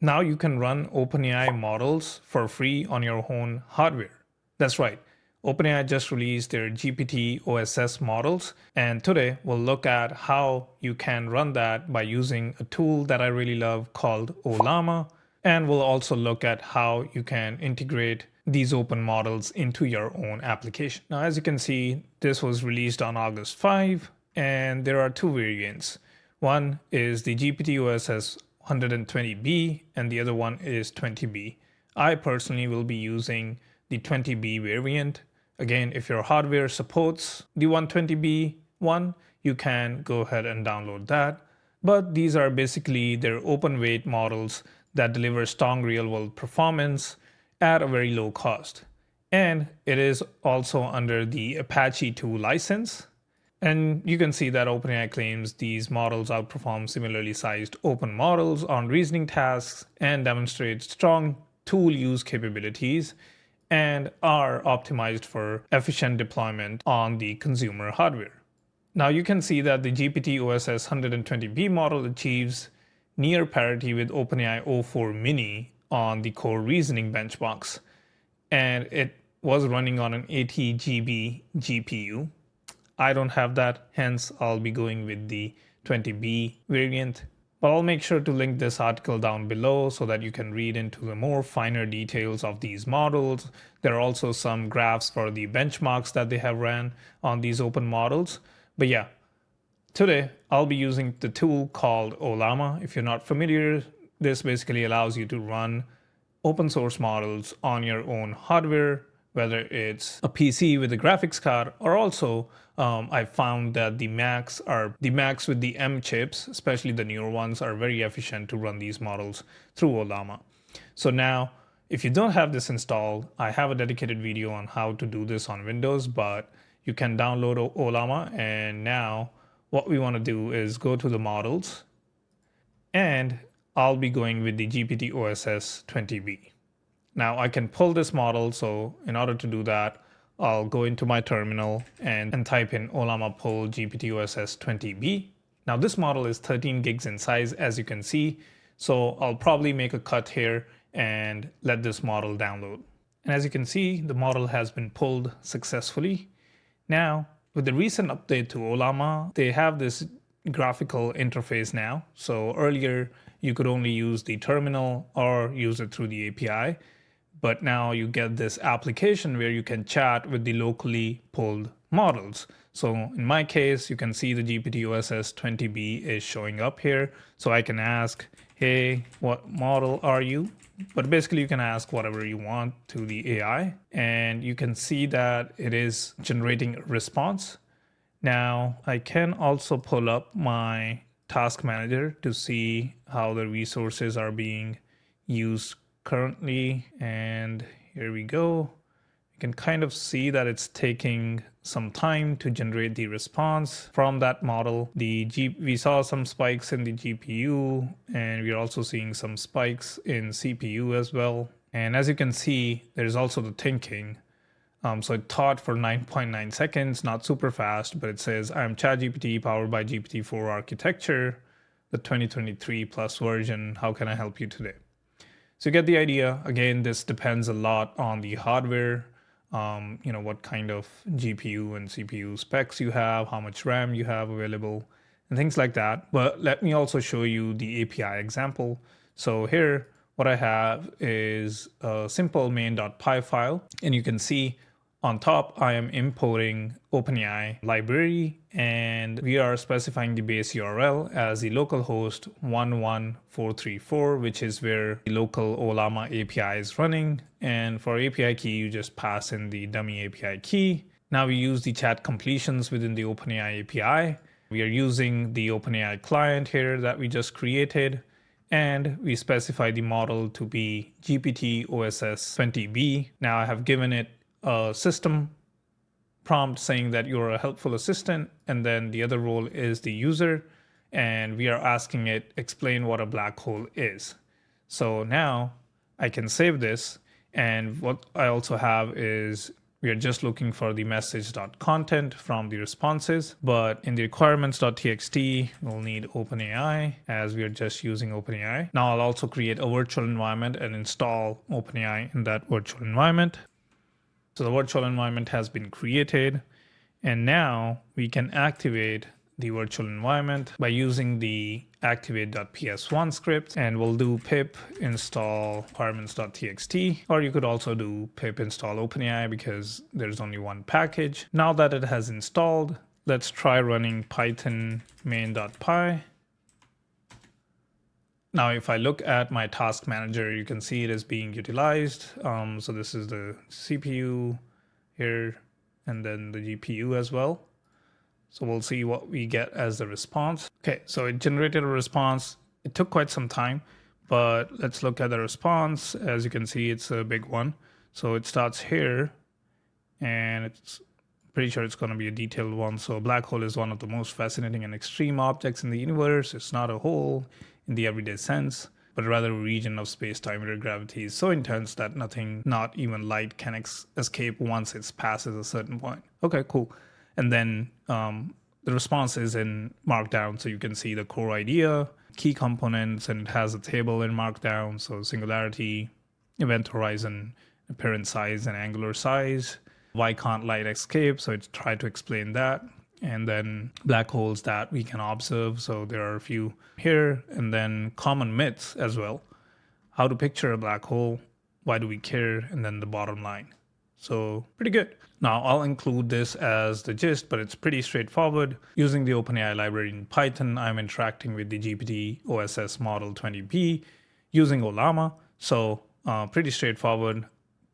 Now you can run OpenAI models for free on your own hardware. That's right. OpenAI just released their GPT-OSS models, and today we'll look at how you can run that by using a tool that I really love called Ollama, and we'll also look at how you can integrate these open models into your own application. Now, as you can see, this was released on August 5, and there are two variants. One is the GPT-OSS 120B and the other one is 20B. I personally will be using the 20B variant. Again, if your hardware supports the 120B one, you can go ahead and download that. But these are basically their open weight models that deliver strong real world performance at a very low cost. And it is also under the Apache 2 license. And you can see that OpenAI claims these models outperform similarly sized open models on reasoning tasks and demonstrate strong tool use capabilities and are optimized for efficient deployment on the consumer hardware. Now you can see that the GPT-OSS 120B model achieves near parity with OpenAI O4 Mini on the core reasoning benchmarks, and it was running on an 80 GB GPU. I don't have that, hence I'll be going with the 20B variant. But I'll make sure to link this article down below so that you can read into the more finer details of these models. There are also some graphs for the benchmarks that they have ran on these open models. But yeah, today I'll be using the tool called Ollama. If you're not familiar, this basically allows you to run open source models on your own hardware, whether it's a PC with a graphics card, or also I found that the Macs with the M chips, especially the newer ones, are very efficient to run these models through Ollama. So now, if you don't have this installed, I have a dedicated video on how to do this on Windows, but you can download Ollama. And now what we want to do is go to the models, and I'll be going with the GPT-OSS 20B. Now I can pull this model, so in order to do that, I'll go into my terminal and type in Ollama pull GPT-OSS 20B. Now this model is 13 gigs in size, as you can see, so I'll probably make a cut here and let this model download. And as you can see, the model has been pulled successfully. Now, with the recent update to Ollama, they have this graphical interface now. So earlier, you could only use the terminal or use it through the API. But now you get this application where you can chat with the locally pulled models. So in my case, you can see the GPT-OSS 20B is showing up here. So I can ask, hey, what model are you? But basically you can ask whatever you want to the AI, and you can see that it is generating a response. Now I can also pull up my task manager to see how the resources are being used currently, and here we go. You can kind of see that it's taking some time to generate the response from that model. We saw some spikes in the GPU, and we're also seeing some spikes in CPU as well. And as you can see, there's also the thinking. So it thought for 9.9 seconds, not super fast, but it says, I'm ChatGPT powered by GPT-4 architecture, the 2023 plus version. How can I help you today? So you get the idea. Again, this depends a lot on the hardware, what kind of GPU and CPU specs you have, how much RAM you have available, and things like that. But let me also show you the API example. So here, what I have is a simple main.py file, and you can see on top, I am importing OpenAI library, and we are specifying the base URL as the localhost 11434, which is where the local Ollama API is running. And for API key, you just pass in the dummy API key. Now we use the chat completions within the OpenAI API. We are using the OpenAI client here that we just created, and we specify the model to be GPT-OSS 20B. Now I have given it a system prompt saying that you're a helpful assistant, and then the other role is the user, and we are asking it explain what a black hole is. So now I can save this, and what I also have is We are just looking for the message.content from the responses, but in the requirements.txt, we'll need OpenAI as we are just using OpenAI. Now I'll also create a virtual environment and install OpenAI in that virtual environment. So the virtual environment has been created, and now we can activate the virtual environment by using the activate.ps1 script, and we'll do pip install requirements.txt, or you could also do pip install OpenAI because there's only one package. Now that it has installed, let's try running python main.py. Now, if I look at my task manager, you can see it is being utilized. So this is the CPU here, and then the GPU as well. So we'll see what we get as the response. Okay, so it generated a response. It took quite some time, but let's look at the response. As you can see, it's a big one. So it starts here, and it's pretty sure it's going to be a detailed one. So a black hole is one of the most fascinating and extreme objects in the universe. It's not a hole in the everyday sense, but rather a region of space-time where gravity is so intense that nothing, not even light, can escape once it passes a certain point. Okay, cool. And then the response is in Markdown, so you can see the core idea, key components, and it has a table in Markdown, so singularity, event horizon, apparent size, and angular size. Why can't light escape? So it's tried to explain that. And then black holes that we can observe. So there are a few here, and then common myths as well. How to picture a black hole, why do we care, and then the bottom line. So pretty good. Now I'll include this as the gist, but it's pretty straightforward. Using the OpenAI library in Python, I'm interacting with the GPT-OSS model 20B using Ollama. So pretty straightforward,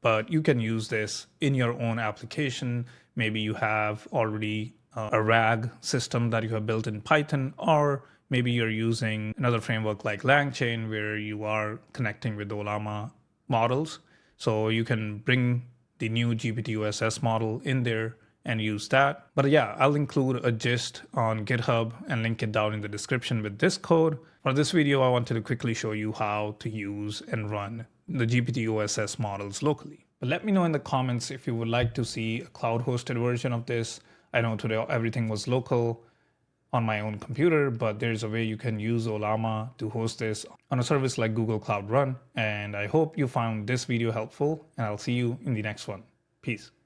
but you can use this in your own application. Maybe you have already a RAG system that you have built in Python, or maybe you're using another framework like LangChain where you are connecting with the Ollama models. So you can bring the new GPT-OSS model in there and use that. But yeah, I'll include a gist on GitHub and link it down in the description with this code. For this video, I wanted to quickly show you how to use and run the GPT-OSS models locally. But let me know in the comments if you would like to see a cloud-hosted version of this. I know today everything was local on my own computer, but there's a way you can use Ollama to host this on a service like Google Cloud Run. And I hope you found this video helpful, and I'll see you in the next one. Peace.